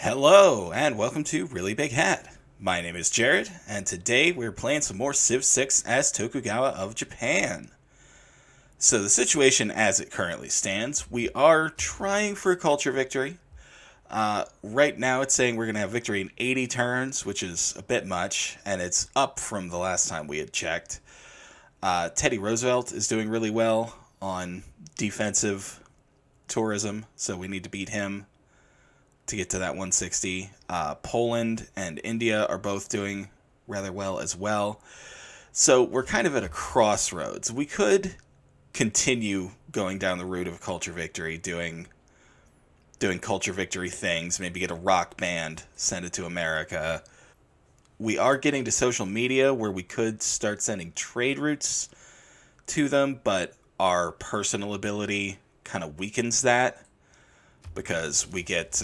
Hello, and welcome to Really Big Hat. My name is Jared, and today we're playing some more Civ 6 as Tokugawa of Japan. So the situation as it currently stands, we are trying for a culture victory. Right now it's saying we're going to have victory in 80 turns, which is a bit much, and it's up from the last time we had checked. Teddy Roosevelt is doing really well on defensive tourism, so we need to beat him to get to that 160. Poland and India are both doing rather well as well. So we're kind of at a crossroads. We could continue going down the route of culture victory, doing culture victory things, maybe get a rock band, send it to America. We are getting to social media where we could start sending trade routes to them, but our personal ability kind of weakens that because we get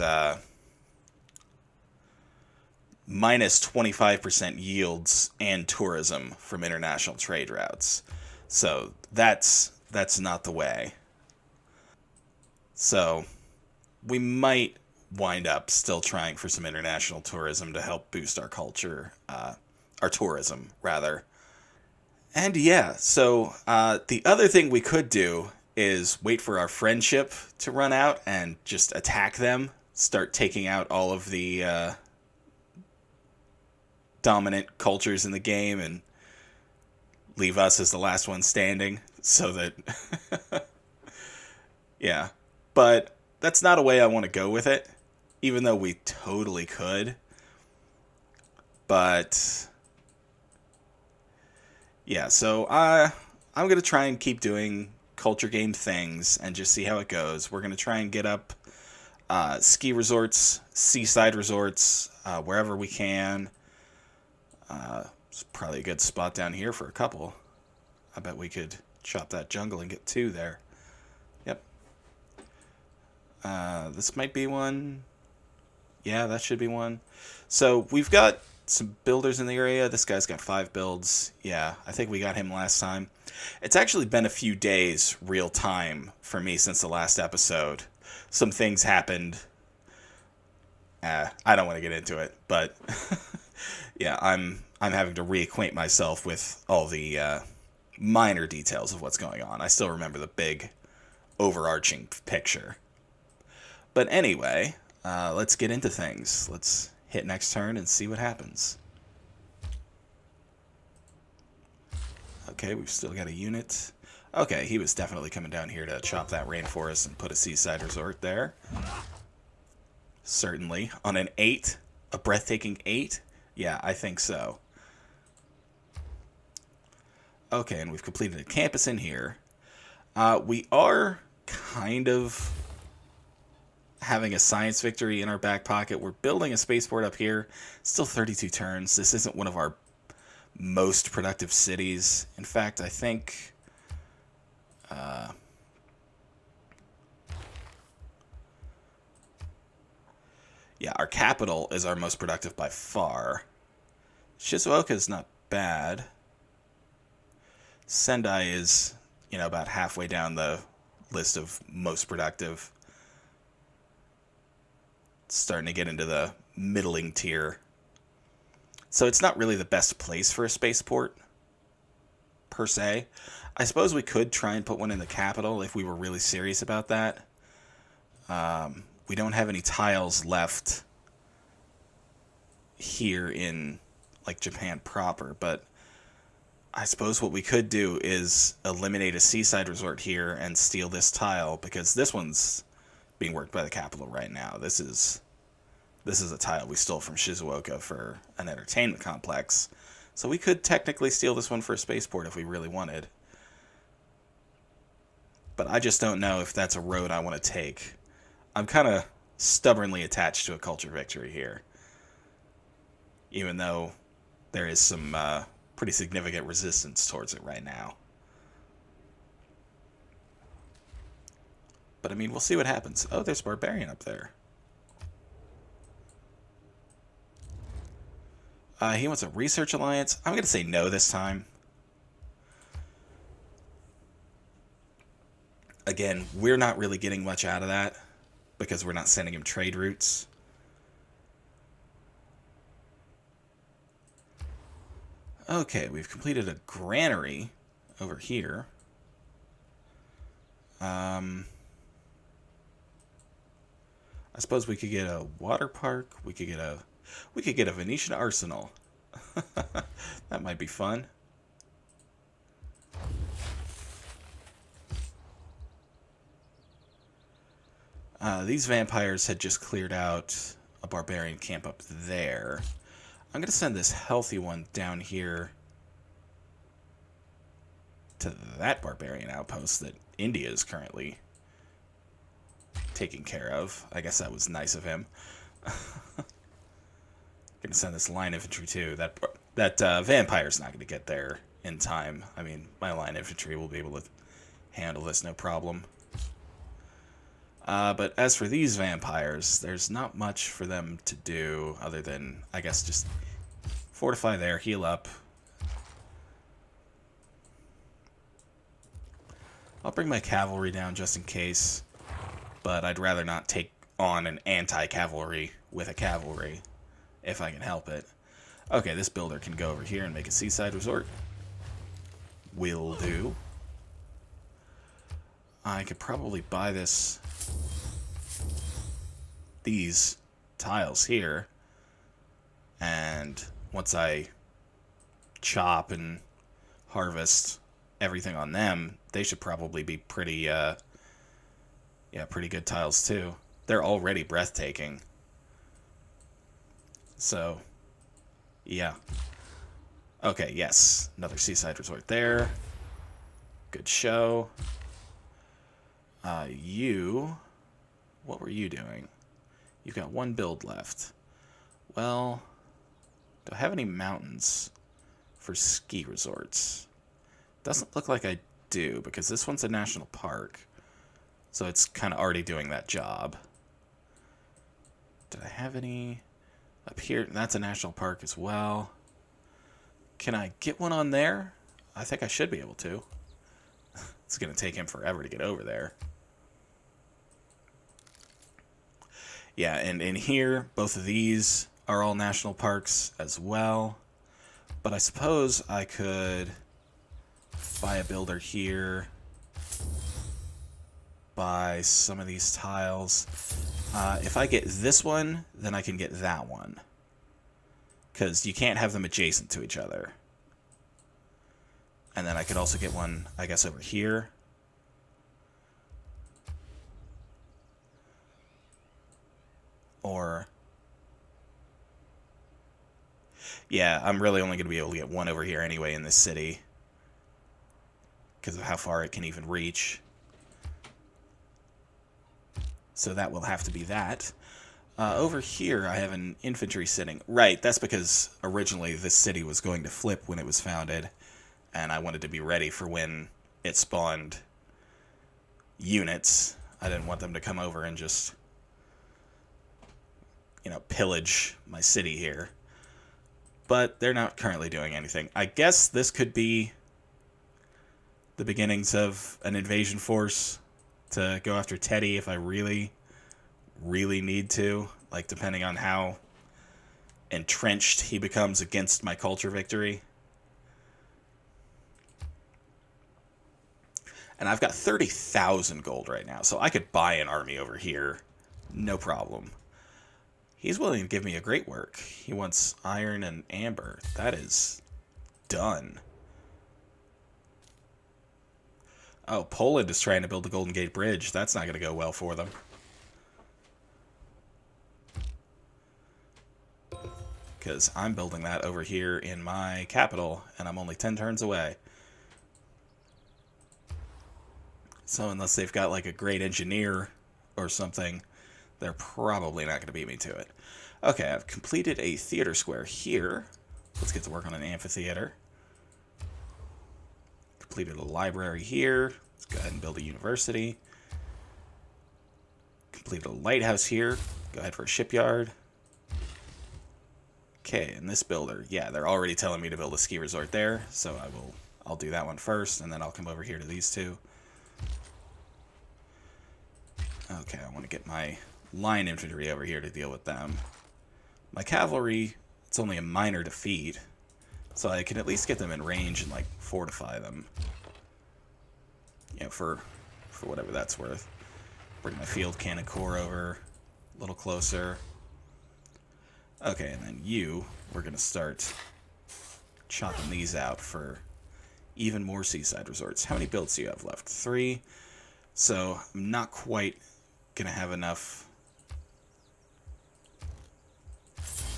minus 25% yields and tourism from international trade routes. So that's not the way. So we might wind up still trying for some international tourism to help boost our culture, our tourism, rather. And yeah, so the other thing we could do is wait for our friendship to run out and just attack them, start taking out all of the dominant cultures in the game and leave us as the last one standing so that yeah, but that's not a way I want to go with it, even though we totally could. But yeah, so I'm going to try and keep doing culture game things and just see how it goes. We're going to try and get up ski resorts, seaside resorts, wherever we can. It's probably a good spot down here for a couple. I bet we could chop that jungle and get two there. Yep. This might be one. Yeah, that should be one. So we've got some builders in the area. This guy's got 5 builds. Yeah, I think we got him last time. It's actually been a few days real time for me since the last episode. Some things happened. I don't want to get into it, but yeah, I'm having to reacquaint myself with all the minor details of what's going on. I still remember the big overarching picture. But anyway, let's get into things. Let's hit next turn and see what happens. Okay, we've still got a unit. Okay, he was definitely coming down here to chop that rainforest and put a seaside resort there. Certainly. On an 8? A breathtaking 8? Yeah, I think so. Okay, and we've completed a campus in here. We are kind of having a science victory in our back pocket. We're building a spaceport up here. Still 32 turns. This isn't one of our most productive cities. In fact, I think yeah, our capital is our most productive by far. Shizuoka is not bad. Sendai is, about halfway down the list of most productive. It's starting to get into the middling tier. So it's not really the best place for a spaceport, per se. I suppose we could try and put one in the capital if we were really serious about that. We don't have any tiles left here in, Japan proper, but I suppose what we could do is eliminate a seaside resort here and steal this tile, because this one's being worked by the capital right now. This is a tile we stole from Shizuoka for an entertainment complex. So we could technically steal this one for a spaceport if we really wanted. But I just don't know if that's a road I want to take. I'm kind of stubbornly attached to a culture victory here, even though there is some pretty significant resistance towards it right now. But I mean, we'll see what happens. Oh, there's Barbarian up there. He wants a research alliance. I'm going to say no this time. Again, we're not really getting much out of that because we're not sending him trade routes. Okay, we've completed a granary over here. I suppose we could get a water park. We could get a Venetian arsenal. That might be fun. These vampires had just cleared out a barbarian camp up there. I'm going to send this healthy one down here to that barbarian outpost that India is currently taking care of. I guess that was nice of him. Going to send this line infantry too. That vampire's not going to get there in time. I mean, my line infantry will be able to handle this no problem. But as for these vampires, there's not much for them to do other than, I guess, just fortify there, heal up. I'll bring my cavalry down just in case, but I'd rather not take on an anti-cavalry with a cavalry, if I can help it. Okay, this builder can go over here and make a seaside resort. Will do. I could probably buy these tiles here, and once I chop and harvest everything on them, they should probably be pretty good tiles too. They're already breathtaking. So, yeah. Okay, yes. Another seaside resort there. Good show. What were you doing? You've got one build left. Well, do I have any mountains for ski resorts? Doesn't look like I do, because this one's a national park. So it's kind of already doing that job. Did I have any up here? That's a national park as well. Can I get one on there? I think I should be able to. It's going to take him forever to get over there. Yeah, and in here, both of these are all national parks as well. But I suppose I could buy a builder here, buy some of these tiles. If I get this one, then I can get that one, because you can't have them adjacent to each other. And then I could also get one, I guess, over here. Or, yeah, I'm really only going to be able to get one over here anyway in this city, because of how far it can even reach. So that will have to be that. Over here, I have an infantry sitting. Right, that's because originally this city was going to flip when it was founded, and I wanted to be ready for when it spawned units. I didn't want them to come over and just, pillage my city here. But they're not currently doing anything. I guess this could be the beginnings of an invasion force to go after Teddy if I really, really need to. Like, depending on how entrenched he becomes against my culture victory. And I've got 30,000 gold right now, so I could buy an army over here. No problem. He's willing to give me a great work. He wants iron and amber. That is done. Oh, Poland is trying to build the Golden Gate Bridge. That's not going to go well for them. Because I'm building that over here in my capital, and I'm only 10 turns away. So unless they've got like a great engineer or something, they're probably not going to beat me to it. Okay, I've completed a theater square here. Let's get to work on an amphitheater. Completed a library here. Let's go ahead and build a university. Completed a lighthouse here. Go ahead for a shipyard. Okay, and this builder, yeah, they're already telling me to build a ski resort there, so I'll do that one first, and then I'll come over here to these two. Okay, I want to get my line infantry over here to deal with them. My cavalry, it's only a minor defeat, So I can at least get them in range and, like, fortify them. You know, for whatever that's worth. Bring my field cannon core over a little closer. Okay, and then we're going to start chopping these out for even more seaside resorts. How many builds do you have left? 3. So I'm not quite going to have enough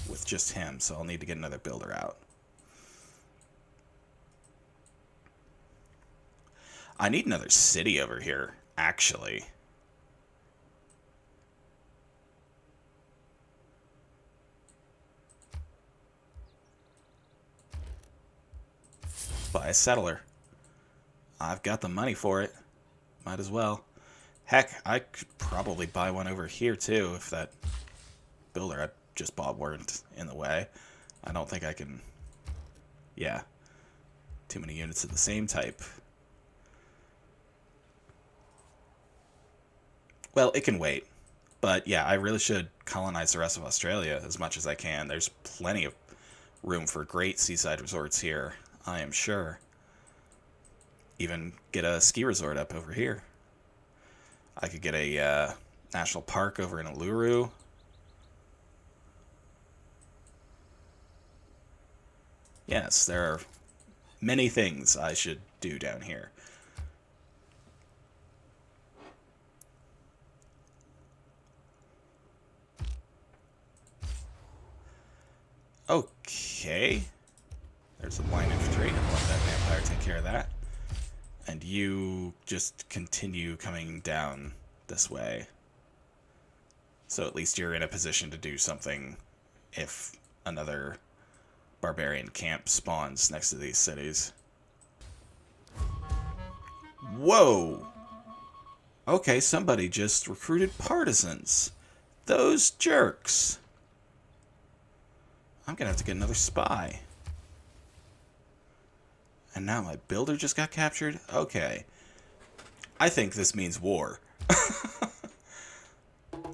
with just him, so I'll need to get another builder out. I need another city over here, actually. Buy a settler. I've got the money for it. Might as well. Heck, I could probably buy one over here, too, if that builder I just bought weren't in the way. I don't think I can... Yeah. Too many units of the same type. Well, it can wait. But yeah, I really should colonize the rest of Australia as much as I can. There's plenty of room for great seaside resorts here, I am sure. Even get a ski resort up over here. I could get a national park over in Uluru. Yes, there are many things I should do down here. Okay. There's a line infantry. I'll let that vampire take care of that. And you just continue coming down this way. So at least you're in a position to do something if another barbarian camp spawns next to these cities. Whoa! Okay, somebody just recruited partisans. Those jerks. I'm gonna have to get another spy. And now my builder just got captured? Okay. I think this means war.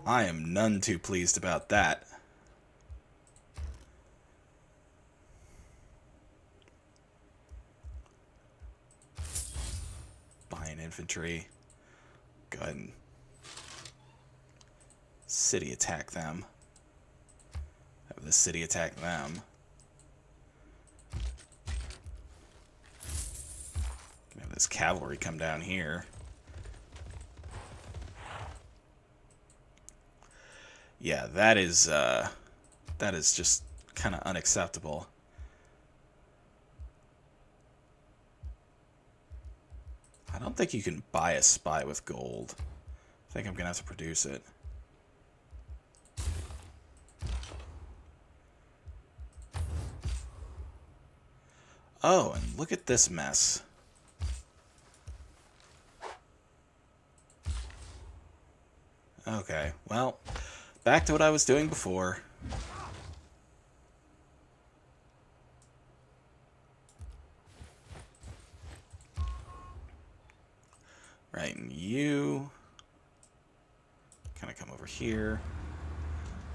I am none too pleased about that. Buy an infantry. Go ahead and city attack them. Have the city attack them. Have this cavalry come down here. Yeah, that is just kind of unacceptable. I don't think you can buy a spy with gold. I think I'm gonna have to produce it. Oh, and look at this mess. Okay, well, back to what I was doing before. Right, and you kind of come over here.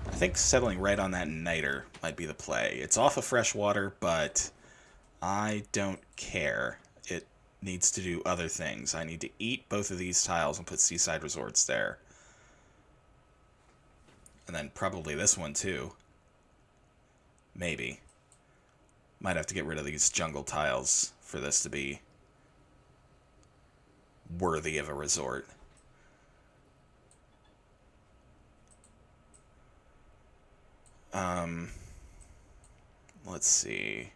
I think settling right on that niter might be the play. It's off of fresh water, but I don't care. It needs to do other things. I need to eat both of these tiles and put seaside resorts there. And then probably this one too. Maybe. Might have to get rid of these jungle tiles for this to be worthy of a resort. Let's see.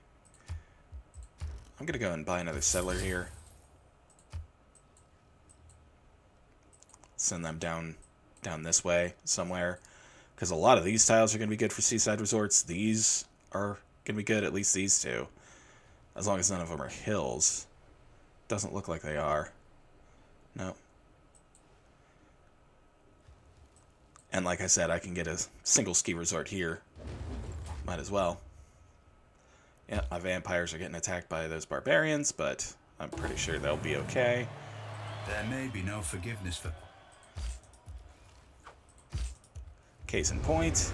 I'm gonna go and buy another settler here. Send them down this way somewhere. Because a lot of these tiles are going to be good for seaside resorts. These are going to be good, at least these two. As long as none of them are hills. Doesn't look like they are. No. And like I said, I can get a single ski resort here. Might as well. Yeah, my vampires are getting attacked by those barbarians, but I'm pretty sure they'll be okay. There may be no forgiveness for... Case in point.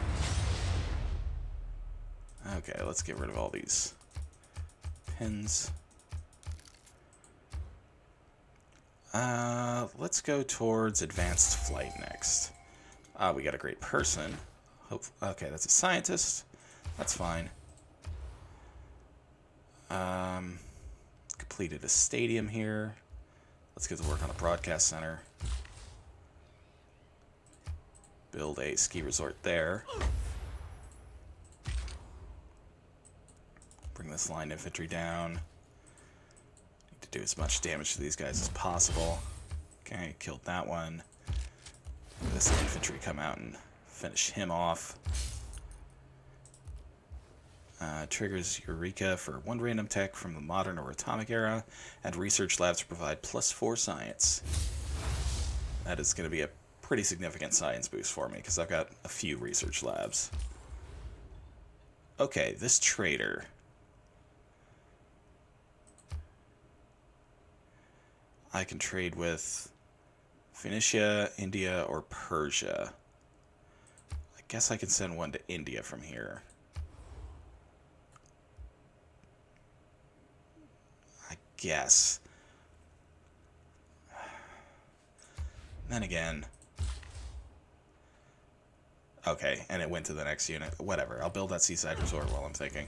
Okay, let's get rid of all these pins. Let's go towards advanced flight next. We got a great person. Okay, that's a scientist. That's fine. Completed a stadium here. Let's get to work on a broadcast center. Build a ski resort there. Bring this line infantry down. Need to do as much damage to these guys as possible. Okay, killed that one. This infantry come out and finish him off. Triggers Eureka for 1 random tech from the modern or atomic era, and research labs provide +4 science. That is going to be a pretty significant science boost for me, because I've got a few research labs. Okay, this trader. I can trade with Phoenicia, India, or Persia. I guess I can send one to India from here. I guess. Then again... Okay, and it went to the next unit. Whatever, I'll build that seaside resort while I'm thinking.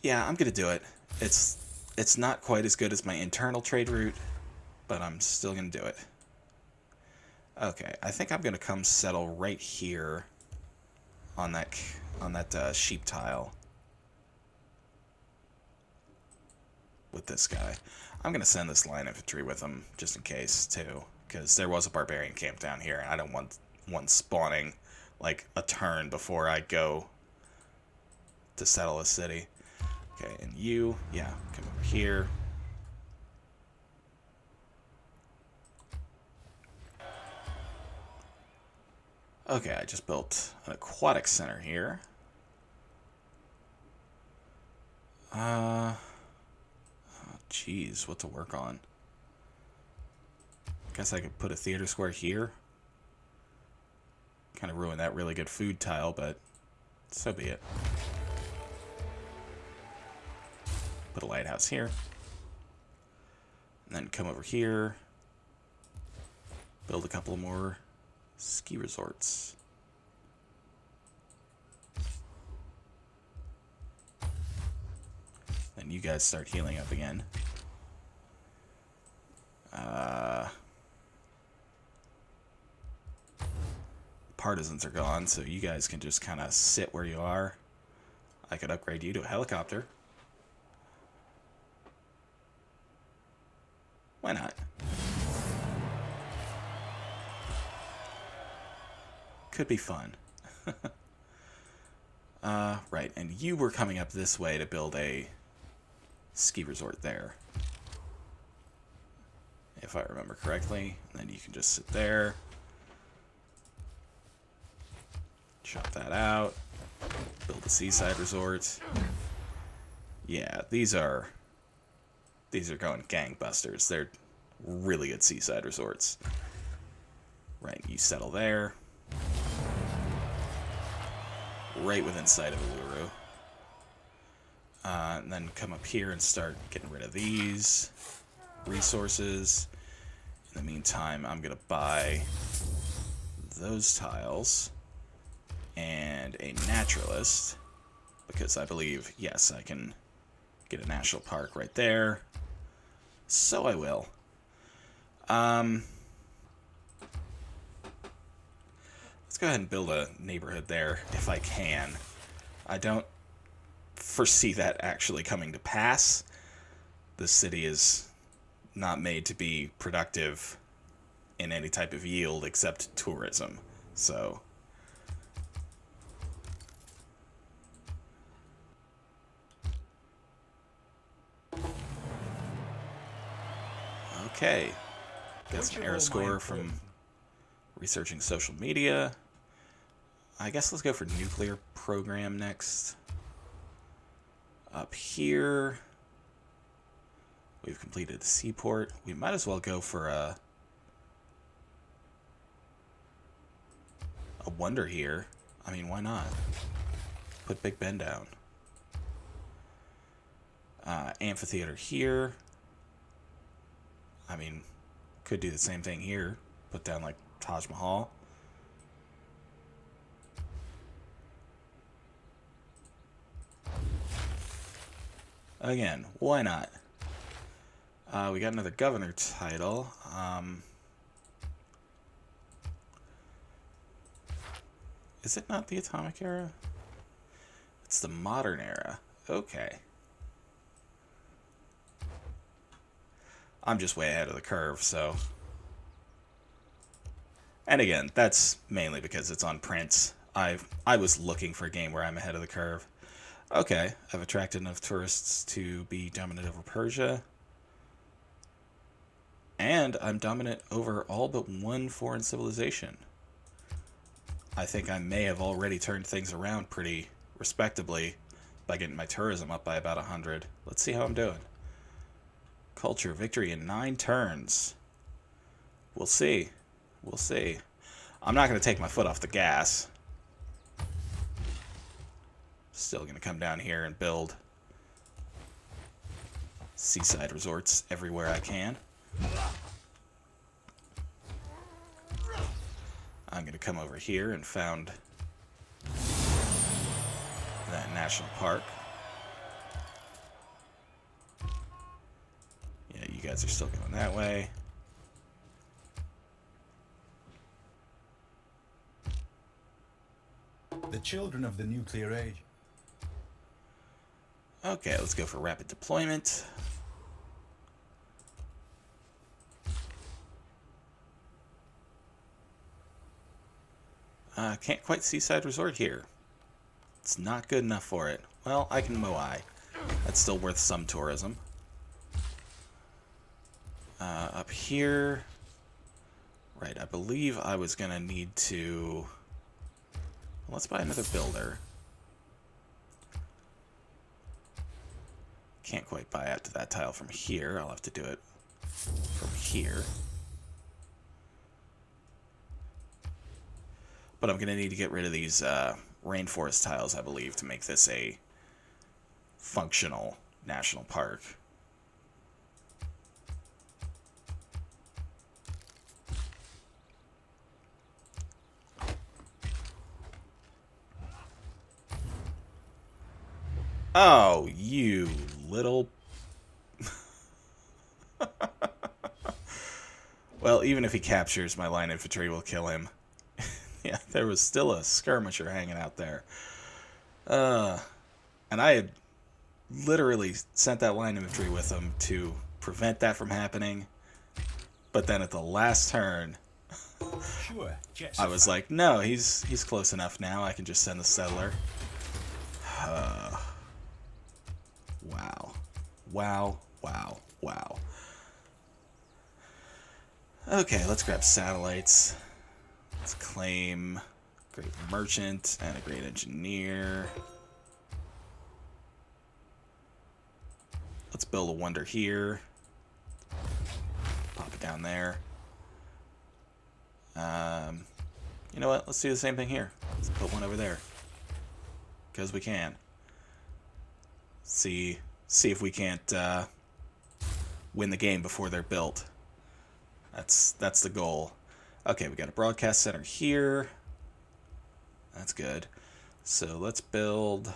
Yeah, I'm gonna do it. It's not quite as good as my internal trade route, but I'm still gonna do it. Okay, I think I'm gonna come settle right here on that sheep tile with this guy. I'm gonna send this line infantry with him just in case too, because there was a barbarian camp down here, and I don't want one spawning like a turn before I go to settle a city. Okay, and you, yeah, come over here. Okay, I just built an aquatic center here. Geez, what to work on? Guess I could put a theater square here. Kind of ruin that really good food tile, but so be it. Put a lighthouse here. And then come over here. Build a couple more ski resorts. Then you guys start healing up again. Partisans are gone, so you guys can just kind of sit where you are. I could upgrade you to a helicopter. Why not? Could be fun. Right, and you were coming up this way to build a ski resort there, if I remember correctly. And then you can just sit there. Chop that out. Build a seaside resort. Yeah, these are going gangbusters. They're really good seaside resorts. Right, you settle there. Right within sight of Uluru. And then come up here and start getting rid of these resources. In the meantime, I'm going to buy those tiles and a naturalist, because I believe, yes, I can get a national park right there. So I will. Let's go ahead and build a neighborhood there, if I can. I don't foresee that actually coming to pass. The city is not made to be productive in any type of yield except tourism. So... Okay. Got some error score from researching social media. I guess let's go for nuclear program next. Up here, we've completed the seaport. We might as well go for a a wonder here. I mean, why not? Put Big Ben down. Amphitheater here. I mean, could do the same thing here. Put down, like, Taj Mahal. Again, why not? We got another governor title. Is it not the atomic era? It's the modern era. Okay. I'm just way ahead of the curve, so... And again, that's mainly because it's on print. I was looking for a game where I'm ahead of the curve. Okay, I've attracted enough tourists to be dominant over Persia. And I'm dominant over all but one foreign civilization. I think I may have already turned things around pretty respectably by getting my tourism up by about 100. Let's see how I'm doing. Culture, victory in 9 turns. We'll see. We'll see. I'm not going to take my foot off the gas. Still going to come down here and build seaside resorts everywhere I can. I'm going to come over here and found that national park. Yeah, you guys are still going that way. The children of the nuclear age. Okay, let's go for rapid deployment. Can't quite seaside resort here. It's not good enough for it. Well, I can Moai. That's still worth some tourism. Up here... Right, I believe I was going to need to... Let's buy another builder. Can't quite buy out to that tile from here. I'll have to do it from here. But I'm going to need to get rid of these rainforest tiles, I believe, to make this a functional national park. Oh, you little... Well, even if he captures, my line infantry will kill him. Yeah, there was still a skirmisher hanging out there. And I had literally sent that line infantry with him to prevent that from happening. But then at the last turn, Sure, I was like, no, he's close enough now. I can just send the settler. Wow. Wow, wow, wow. Okay, let's grab satellites. Let's claim great merchant and a great engineer. Let's build a wonder here. Pop it down there. You know what? Let's do the same thing here. Let's put one over there. Because we can. See if we can't win the game before they're built. That's the goal. Okay, we got a broadcast center here. That's good. So let's build...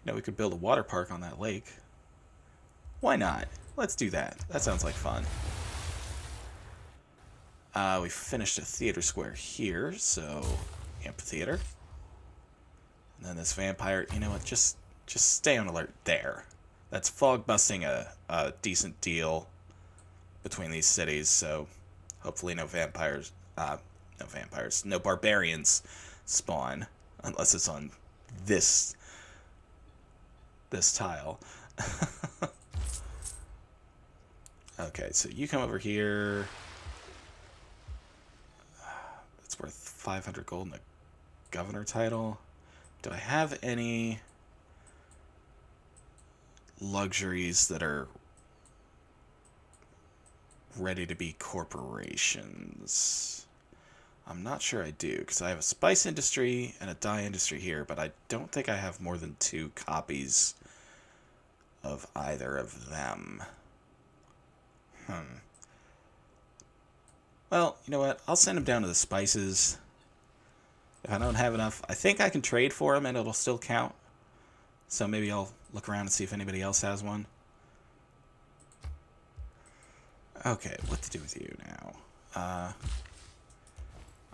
we could build a water park on that lake. Why not? Let's do that. That sounds like fun. We finished a theater square here, so amphitheater. And then this vampire, you know what, just stay on alert there. That's fog busting a decent deal between these cities, so hopefully no barbarians spawn, unless it's on this tile. Okay, so you come over here. That's worth 500 gold and a governor title. Do I have any luxuries that are ready to be corporations? I'm not sure I do, because I have a spice industry and a dye industry here, but I don't think I have more than 2 copies of either of them. Well, you know what? I'll send him down to the spices. If I don't have enough, I think I can trade for him and it'll still count. So maybe I'll look around and see if anybody else has one. Okay, what to do with you now?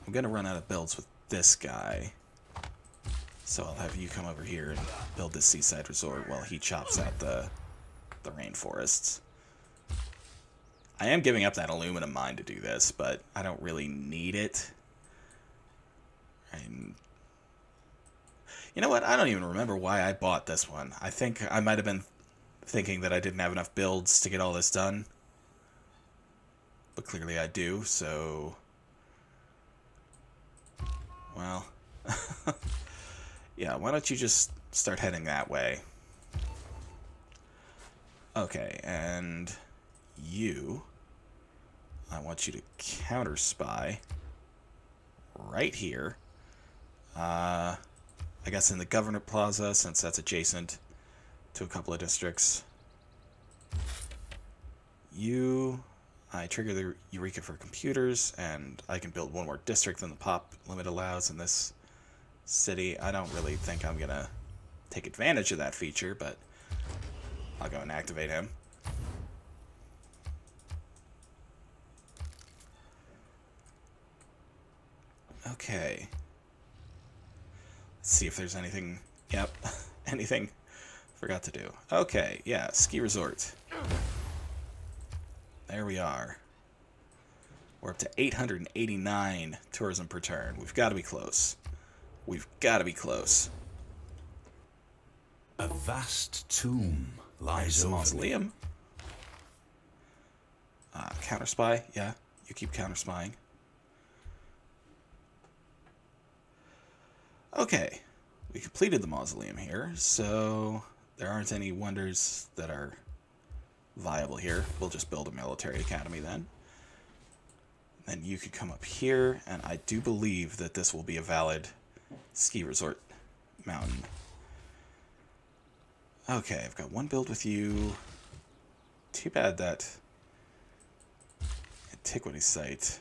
I'm going to run out of builds with this guy. So I'll have you come over here and build this seaside resort while he chops out the rainforests. I am giving up that aluminum mine to do this, but I don't really need it. And you know what? I don't even remember why I bought this one. I think I might have been thinking that I didn't have enough builds to get all this done. But clearly I do, so... Well... yeah, why don't you just start heading that way? Okay, and... you... I want you to counter-spy... right here. I guess in the Governor Plaza, since that's adjacent to a couple of districts. I trigger the Eureka for computers, and I can build one more district than the pop limit allows in this city. I don't really think I'm going to take advantage of that feature, but I'll go and activate him. Okay. Let's see if there's anything... Yep, anything forgot to do. Okay, yeah, ski resort. There we are. We're up to 889 tourism per turn. We've got to be close. We've got to be close. A vast tomb There's lies the over mausoleum. Counter spy. Yeah, you keep counter spying. Okay, we completed the mausoleum here, so there aren't any wonders that are viable here. We'll just build a military academy then. Then you could come up here, and I do believe that this will be a valid ski resort mountain. Okay, I've got one build with you. Too bad that antiquity site.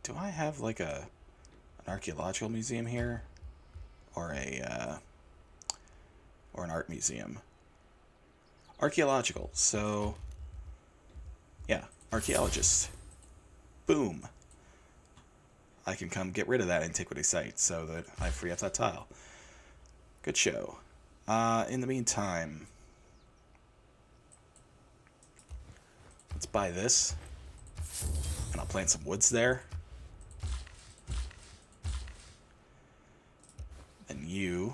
Do I have like an archaeological museum here, or an art museum? Archaeological. So, yeah, archaeologist. Boom. I can come get rid of that antiquity site so that I free up that tile. Good show. In the meantime, let's buy this, and I'll plant some woods there. And you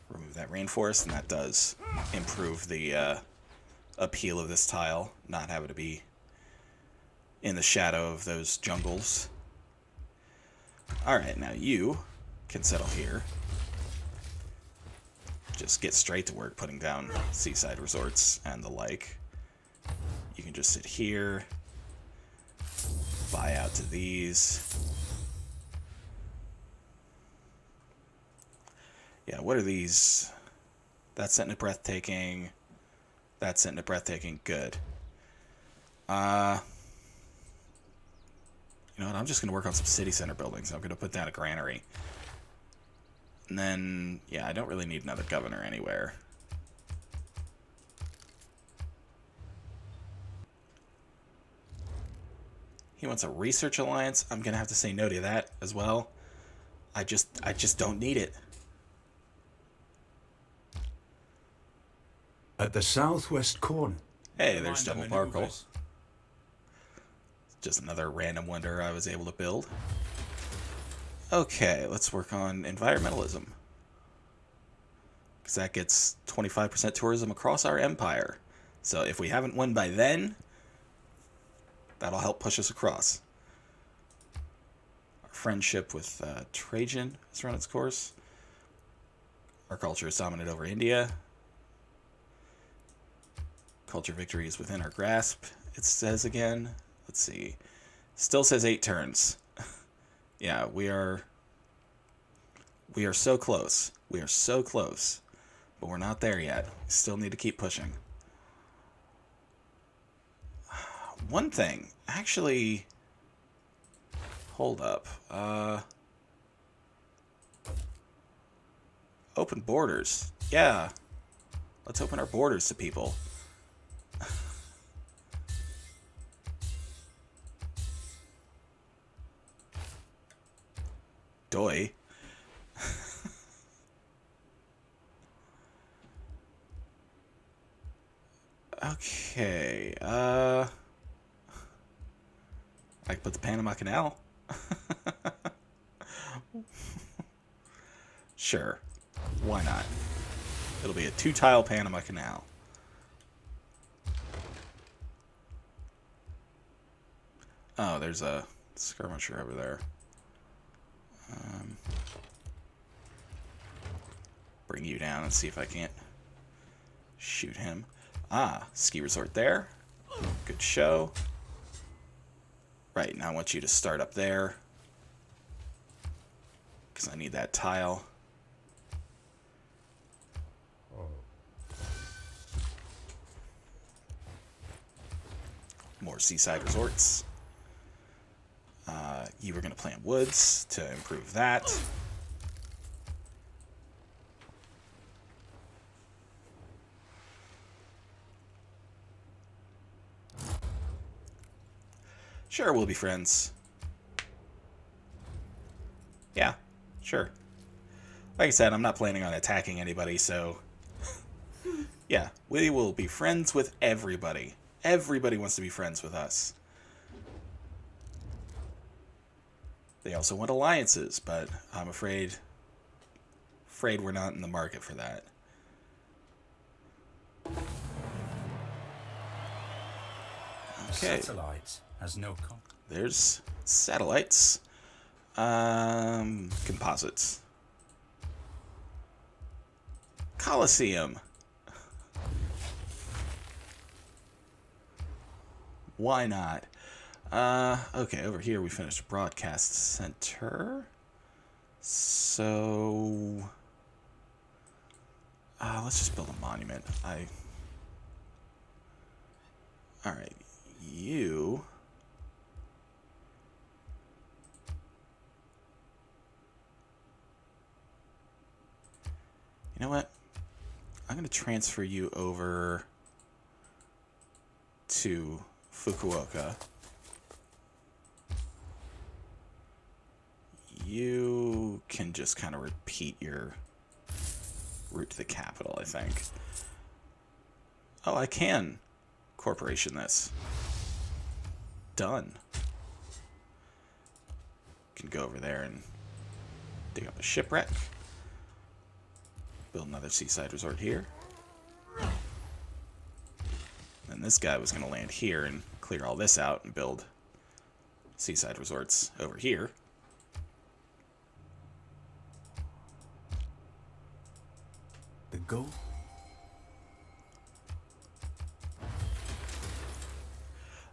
remove that rainforest, and that does improve the appeal of this tile, not having to be in the shadow of those jungles. Alright, now you can settle here. Just get straight to work putting down seaside resorts and the like. You can just sit here, buy out to these. Yeah, what are these? That's setting it breathtaking. That's setting it breathtaking. Good. You know what? I'm just going to work on some city center buildings. I'm going to put down a granary. And then, yeah, I don't really need another governor anywhere. He wants a research alliance. I'm going to have to say no to that as well. I just don't need it. at the southwest corner. Hey, there's double particle. Just another random wonder I was able to build. Okay, let's work on environmentalism. Because that gets 25% tourism across our empire. So if we haven't won by then, that'll help push us across. Our friendship with Trajan has run its course. Our culture is dominant over India. Culture victory is within our grasp. it says again. Let's see. Still says 8 turns. Yeah, we are so close. We are so close. But we're not there yet. We still need to keep pushing. One thing, actually, hold up. Open borders. Yeah. Let's open our borders to people. Doi. Okay, I can put the Panama Canal. Sure. Why not? It'll be a 2-tile Panama Canal. Oh, there's a skirmisher over there. Bring you down and see if I can't shoot him. Ah, ski resort there. Good show. Right, now I want you to start up there. Because I need that tile. More seaside resorts. You were going to plant woods to improve that. Sure, we'll be friends. Yeah, sure. Like I said, I'm not planning on attacking anybody, so... yeah, we will be friends with everybody. Everybody wants to be friends with us. They also want alliances, but I'm afraid we're not in the market for that. Okay. Satellites has no There's satellites. Composites. Coliseum. Why not? Okay, over here we finished broadcast center. So, let's just build a monument. Alright, you... You know what? I'm going to transfer you over to Fukuoka. You can just kind of repeat your route to the capital, I think. Oh, I can corporation this. Done. Can go over there and dig up a shipwreck. Build another seaside resort here. And this guy was going to land here and clear all this out and build seaside resorts over here. The goal.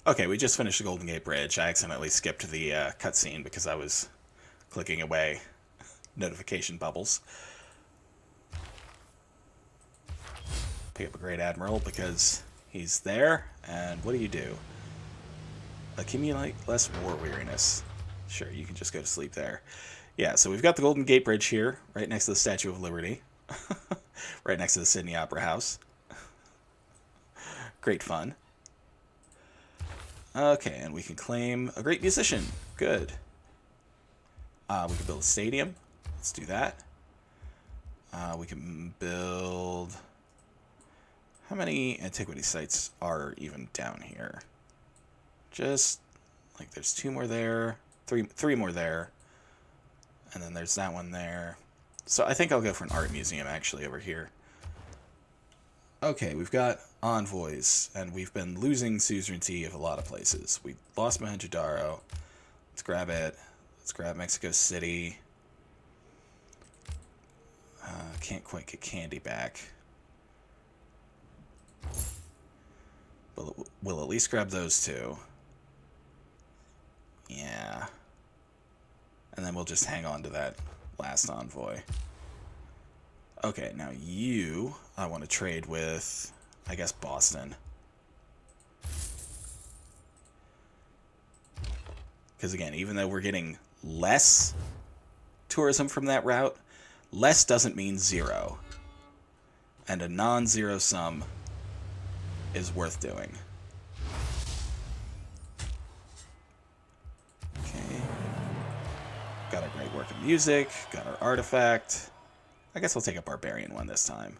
Okay, we just finished the Golden Gate Bridge. I accidentally skipped the cutscene because I was clicking away notification bubbles. Pick up a Great Admiral because he's there. And what do? Accumulate less war weariness. Sure, you can just go to sleep there. Yeah, so we've got the Golden Gate Bridge here, right next to the Statue of Liberty. Right next to the Sydney Opera House. Great fun. Okay, and we can claim a great musician. Good. We can build a stadium. Let's do that. We can build... How many antiquity sites are even down here? Just, like, there's 2 more there. Three more there. And then there's that one there. So I think I'll go for an art museum, actually, over here. Okay, we've got envoys, and we've been losing suzerainty of a lot of places. We lost Mohenjo-Daro. Let's grab it. Let's grab Mexico City. Can't quite get Candy back. But we'll at least grab those two. Yeah. And then we'll just hang on to that last envoy. Okay, now you, I want to trade with, I guess, Boston. Because again, even though we're getting less tourism from that route, less doesn't mean zero. And a non-zero sum is worth doing. Okay. Got our great work of music, got our artifact. I guess I'll take a barbarian one this time.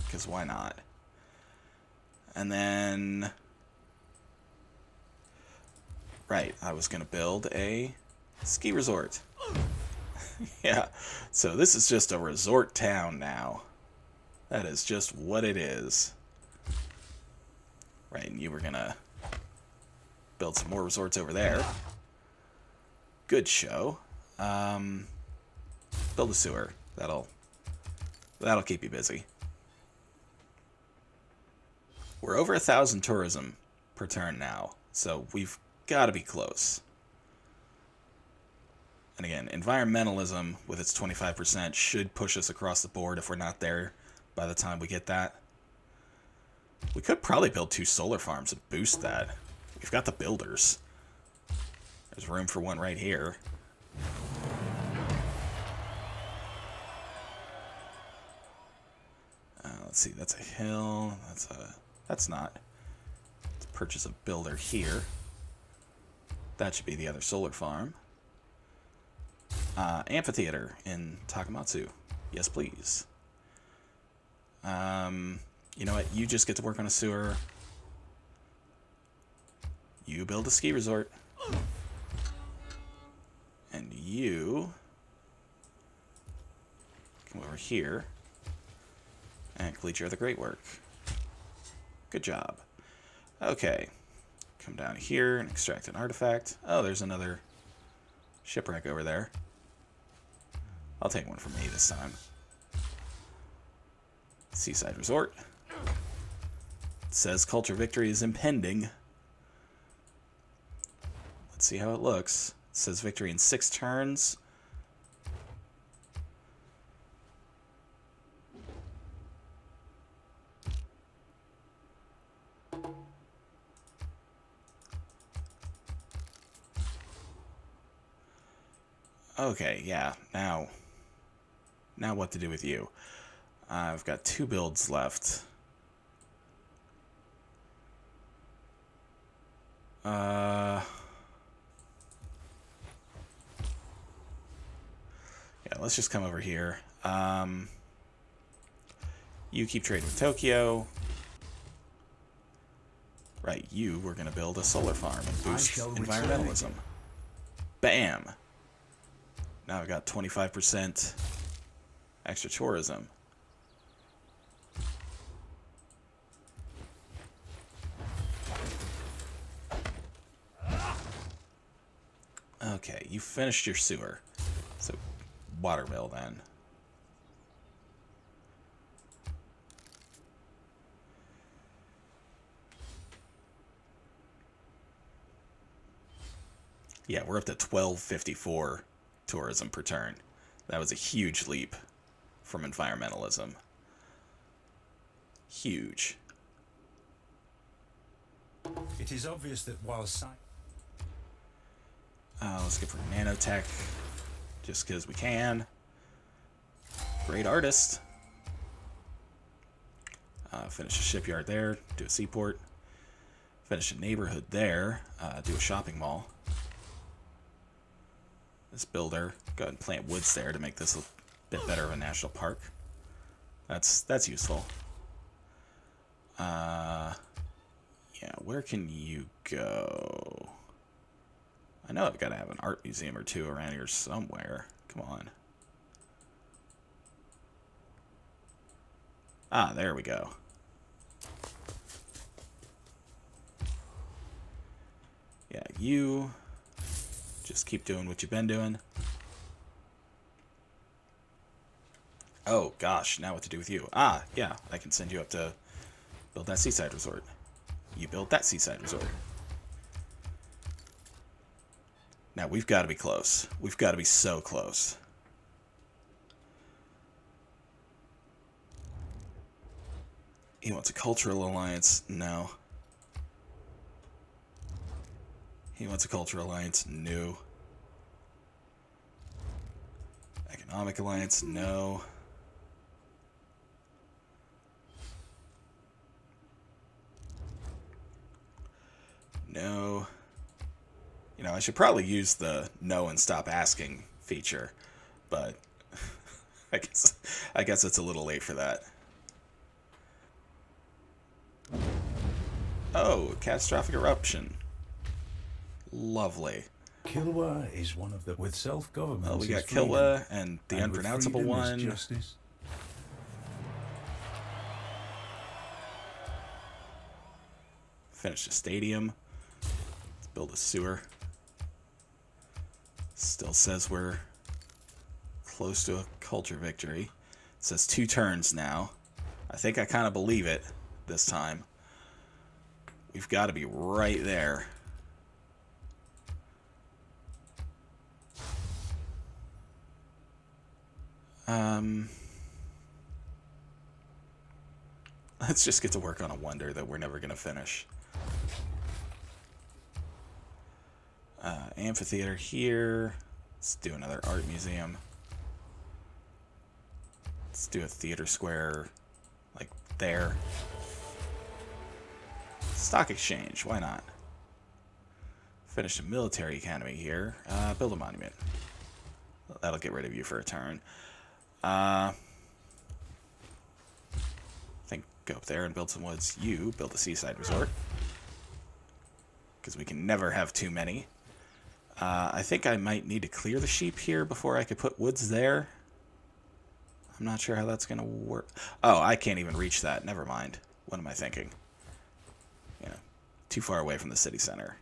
Because why not? And then... Right, I was going to build a ski resort. Yeah, so this is just a resort town now. That is just what it is. Right, and you were going to build some more resorts over there. Good show. Build a sewer. That'll keep you busy. We're over 1,000 tourism per turn now, so we've got to be close. And again, environmentalism with its 25% should push us across the board if we're not there by the time we get that. We could probably build 2 solar farms and boost that. We've got the builders. There's room for one right here. Let's see, that's a hill. That's not. Let's purchase a builder here. That should be the other solar farm. Amphitheater in Takamatsu. Yes, please. You know what? You just get to work on a sewer. You build a ski resort. And you come over here and complete your other great work. Good job. Okay. Come down here and extract an artifact. Oh, there's another shipwreck over there. I'll take one from me this time. Seaside Resort. It says culture victory is impending. Let's see how it looks. It says victory in 6 turns. Okay, yeah. Now what to do with you? I've got 2 builds left. Yeah, let's just come over here. You keep trading with Tokyo. Right, we're going to build a solar farm and boost environmentalism. Bam! Now I've got 25% extra tourism. Okay, you finished your sewer. So, watermill then. Yeah, we're up to 1254 tourism per turn. That was a huge leap from environmentalism. Huge. It is obvious that while Let's get for nanotech, just because we can. Great artist. Finish a shipyard there, do a seaport. Finish a neighborhood there, do a shopping mall. This builder, go ahead and plant woods there to make this a bit better of a national park. That's useful. Yeah, where can you go? I know I've got to have an art museum or 2 around here somewhere. Come on. Ah, there we go. Yeah, you just keep doing what you've been doing. Oh, gosh, now what to do with you? Ah, yeah, I can send you up to Build that seaside resort. You build that seaside resort. Now, we've got to be close. We've got to be so close. He wants a cultural alliance. No. He wants a cultural alliance. No. Economic alliance. No. No. You know, I should probably use the no and stop asking feature, but I guess it's a little late for that. Oh, catastrophic eruption. Lovely. Kilwa is one of the with self-government. Well, we got Kilwa and the unpronounceable one. Justice. Finish the stadium. Let's build a sewer. Still says we're close to a culture victory. It says 2 turns now. I think I kind of believe it this time. We've got to be right there. Let's just get to work on a wonder that we're never going to finish. Amphitheater here. Let's do another art museum. Let's do a theater square like there. Stock exchange, why not? Finish a military academy here. Build a monument. That'll get rid of you for a turn. I think go up there and build some woods. You build a seaside resort. Because we can never have too many. I think I might need to clear the sheep here before I could put woods there. I'm not sure how that's going to work. Oh, I can't even reach that. Never mind. What am I thinking? Yeah, too far away from the city center.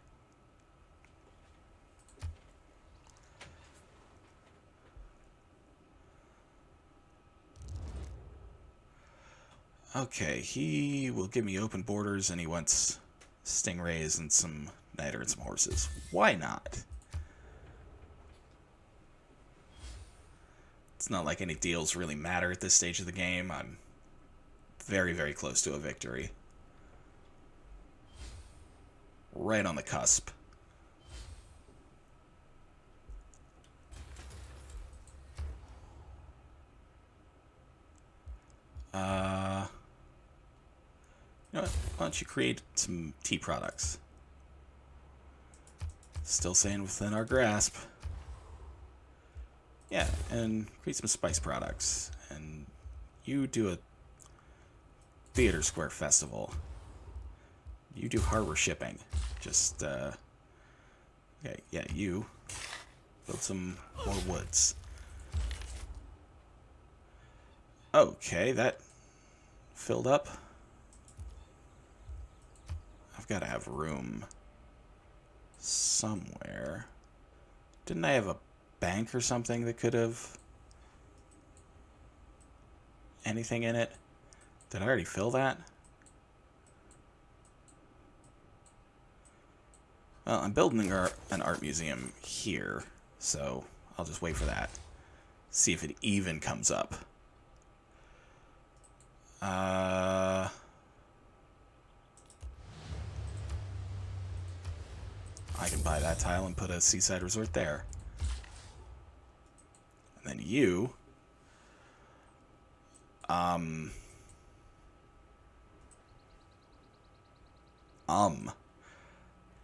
Okay, he will give me open borders, and he wants stingrays and some niter and some horses. Why not? It's not like any deals really matter at this stage of the game. I'm very, very close to a victory. Right on the cusp. You know what? Why don't you create some tea products? Still staying within our grasp. Yeah, and create some spice products. And you do a theater square festival. You do harbor shipping. Just, yeah, you build some more woods. Okay, that filled up. I've got to have room somewhere. Didn't I have a bank or something that could have anything in it? Did I already fill that? Well, I'm building an art museum here, so I'll just wait for that. See if it even comes up. I can buy that tile and put a seaside resort there. And then you... You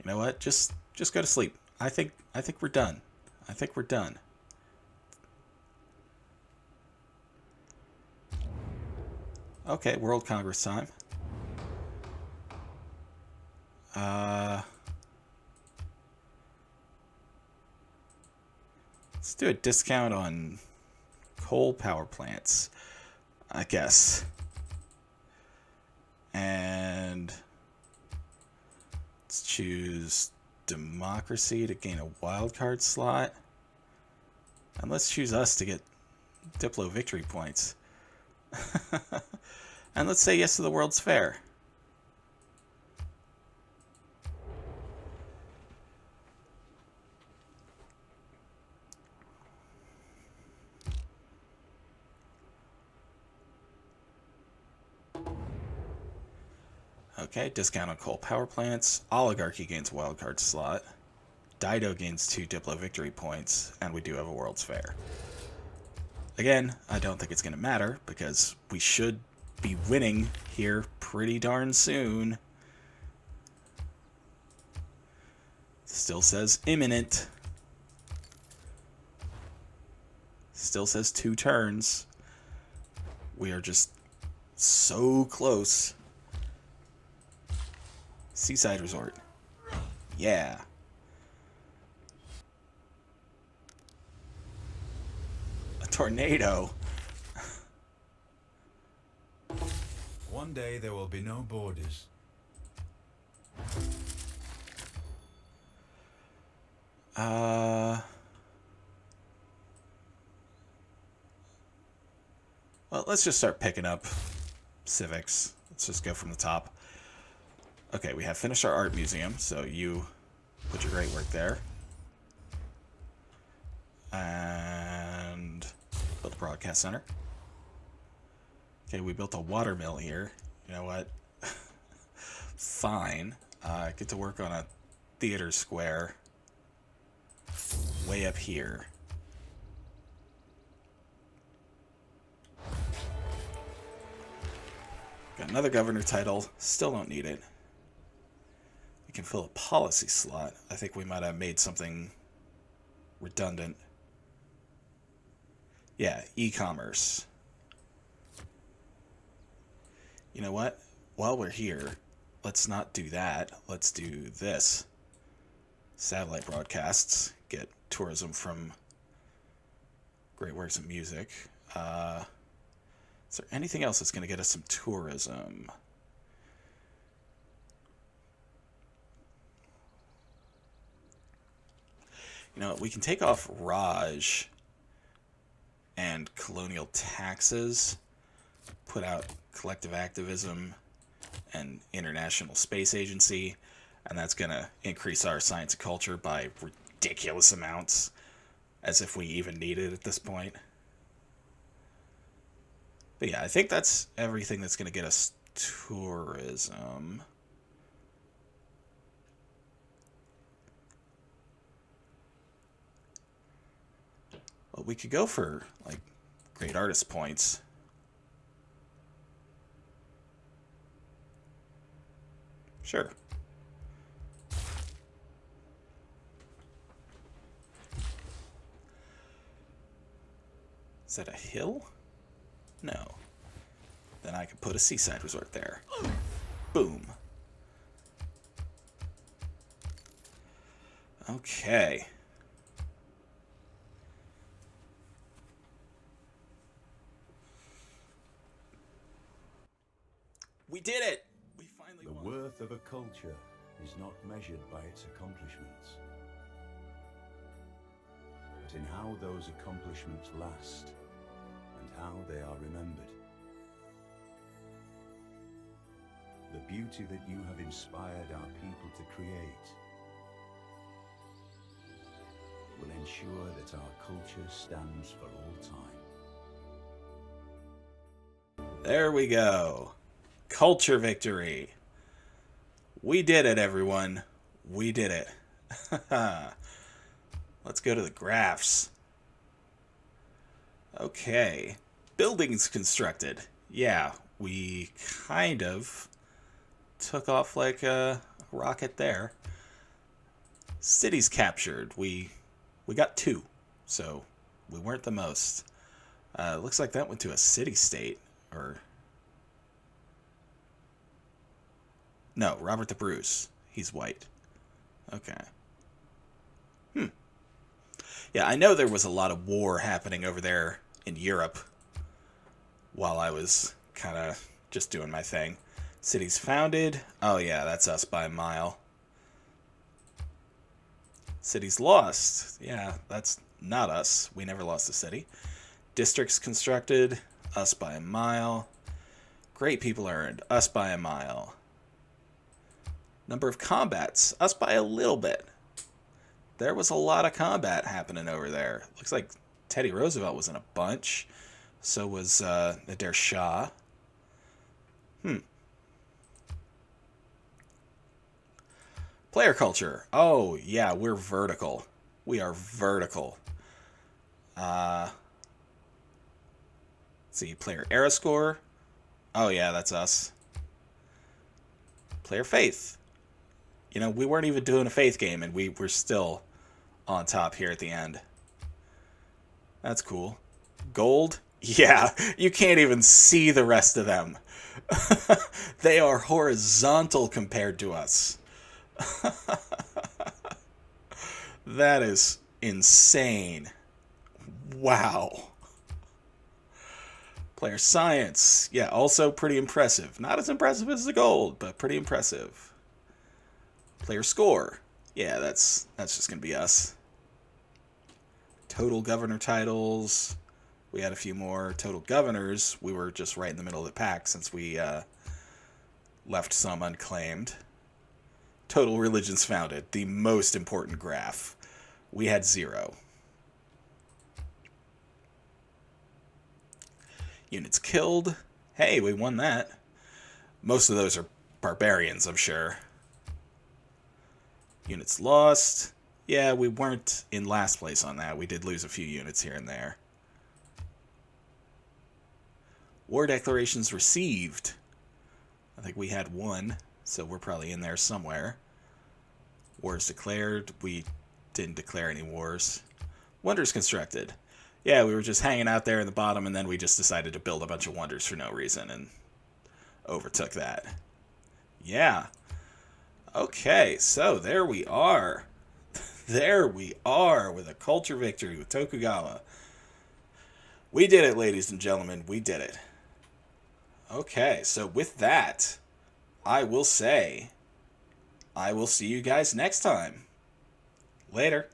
know what? Just go to sleep. I think we're done. I think we're done. Okay, World Congress time. Let's do a discount on coal power plants, I guess. And let's choose democracy to gain a wildcard slot. And let's choose us to get Diplo victory points. And let's say yes to the World's Fair. Okay, discount on coal power plants. Oligarchy gains wildcard slot. Dido gains 2 Diplo victory points, and we do have a World's Fair. Again, I don't think it's going to matter, because we should be winning here pretty darn soon. Still says imminent. Still says 2 turns. We are just so close. Seaside Resort. Yeah. A tornado. One day there will be no borders. Well, let's just start picking up civics. Let's just go from the top. Okay, we have finished our art museum, so you put your great work there. And built a broadcast center. Okay, we built a water mill here. You know what? Fine. Get to work on a theater square way up here. Got another governor title. Still don't need it. We can fill a policy slot. I think we might have made something redundant. Yeah, e-commerce. You know what? While we're here, let's not do that. Let's do this. Satellite broadcasts. Get tourism from Great Works of Music. Is there anything else that's going to get us some tourism? You know, we can take off Raj and colonial taxes, put out collective activism and International Space Agency, and that's going to increase our science and culture by ridiculous amounts, as if we even need it at this point. But yeah, I think that's everything that's going to get us tourism. Well, we could go for, like, great artist points. Sure. Is that a hill? No. Then I could put a seaside resort there. Boom. Okay. We did it! We finally The won. worth of a culture is not measured by its accomplishments, but in how those accomplishments last and how they are remembered. The beauty that you have inspired our people to create will ensure that our culture stands for all time. There we go. Culture victory. We did it, everyone. We did it. Let's go to the graphs. Okay. Buildings constructed. Yeah, we kind of took off like a rocket there. Cities captured. We got 2, so we weren't the most. Looks like that went to a city-state, or... No, Robert the Bruce. He's white. Okay. Yeah, I know there was a lot of war happening over there in Europe while I was kind of just doing my thing. Cities founded. Oh yeah, that's us by a mile. Cities lost. Yeah, that's not us. We never lost a city. Districts constructed. Us by a mile. Great people earned. Us by a mile. Number of combats. Us by a little bit. There was a lot of combat happening over there. Looks like Teddy Roosevelt was in a bunch. So was Nader Shah. Player culture. Oh, yeah, we're vertical. We are vertical. Let's see, player era score. Oh, yeah, that's us. Player faith. You know, we weren't even doing a faith game, and we were still on top here at the end. That's cool. Gold? Yeah, you can't even see the rest of them. They are horizontal compared to us. That is insane. Wow. Player science. Yeah, also pretty impressive. Not as impressive as the gold, but pretty impressive. Player score. Yeah, that's just going to be us. Total governor titles. We had a few more total governors. We were just right in the middle of the pack since we left some unclaimed. Total religions founded. The most important graph. We had 0. Units killed. Hey, we won that. Most of those are barbarians, I'm sure. Units lost. Yeah, we weren't in last place on that. We did lose a few units here and there. War declarations received. I think we had 1, so we're probably in there somewhere. Wars declared. We didn't declare any wars. Wonders constructed. Yeah, we were just hanging out there in the bottom, and then we just decided to build a bunch of wonders for no reason and overtook that. Yeah. Okay, so there we are. There we are with a culture victory with Tokugawa. We did it, ladies and gentlemen. We did it. Okay, so with that, I will say, I will see you guys next time. Later.